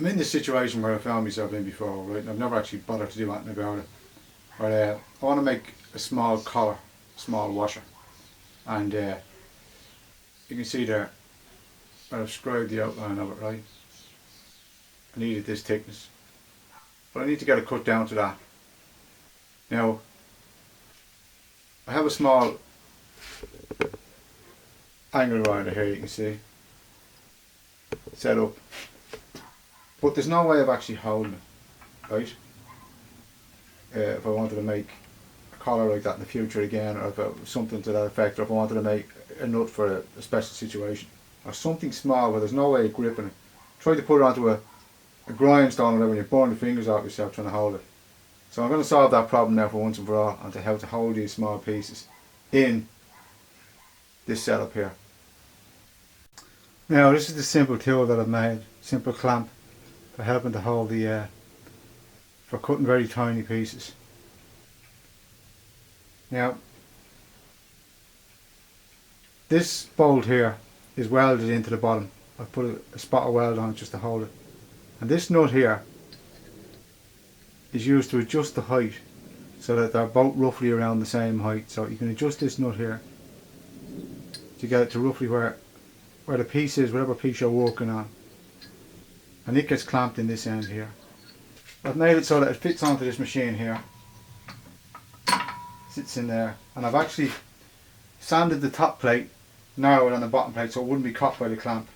I'm in this situation where I found myself in before, right? And I've never actually bothered to do anything about it. But I want to make a small collar, small washer. And you can see there, I've scribed the outline of it, right? I needed this thickness. But I need to get it cut down to that. Now, I have a small angle grinder here, you can see, set up. But there's no way of actually holding it, right? If I wanted to make a collar like that in the future again, or if it was something to that effect, or if I wanted to make a nut for a special situation, or something small where there's no way of gripping it. Try to put it onto a grindstone or whatever and you burn the fingers off yourself trying to hold it. So I'm going to solve that problem now for once and for all, and to how to hold these small pieces in this setup here. Now this is the simple tool that I've made, simple clamp for helping to hold the, for cutting very tiny pieces. Now this bolt here is welded into the bottom. I've put a spot of weld on it just to hold it. And this nut here is used to adjust the height so that they're both roughly around the same height. So you can adjust this nut here to get it to roughly where the piece is, whatever piece you're working on. And it gets clamped in this end here. I've made it so that it fits onto this machine here. Sits in there. And I've actually sanded the top plate narrower than the bottom plate so it wouldn't be caught by the clamp.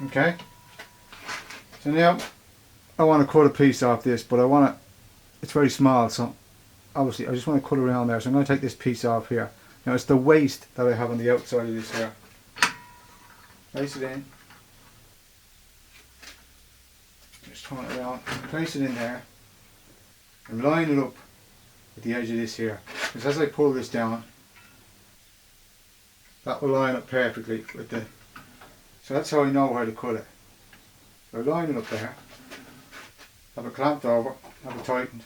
Okay. So now I want to cut a piece off this, but I want it, it's very small, so obviously I just want to cut around there. So I'm going to take this piece off here. Now it's the waste that I have on the outside of this here. Place it in. Just turn it around. Place it in there. And line it up with the edge of this here. Because as I pull this down, that will line up perfectly with the... So that's how I know where to cut it. So I line it up there. Have it clamped over. Have it tightened.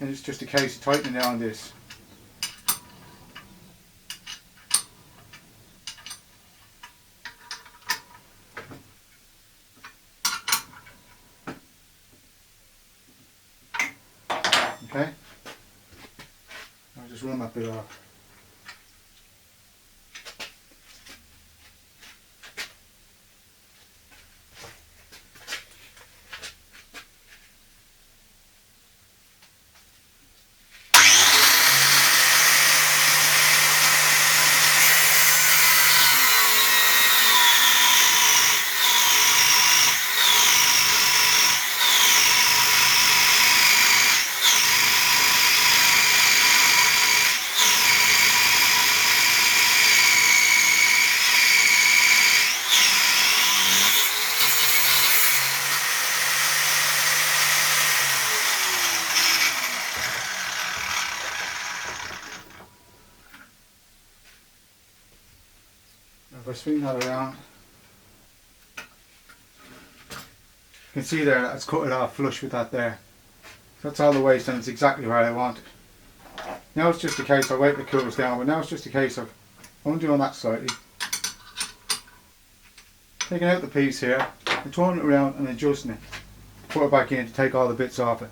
And it's just a case of tightening down this. Okay, I'll just run that bit off. If I swing that around, you can see there that's cut it off flush with that there. So that's all the waste and it's exactly where I want it. Now it's just a case, I'll wait till it cools down, but now it's just a case of undoing that slightly, taking out the piece here, and turning it around and adjusting it. Put it back in to take all the bits off it.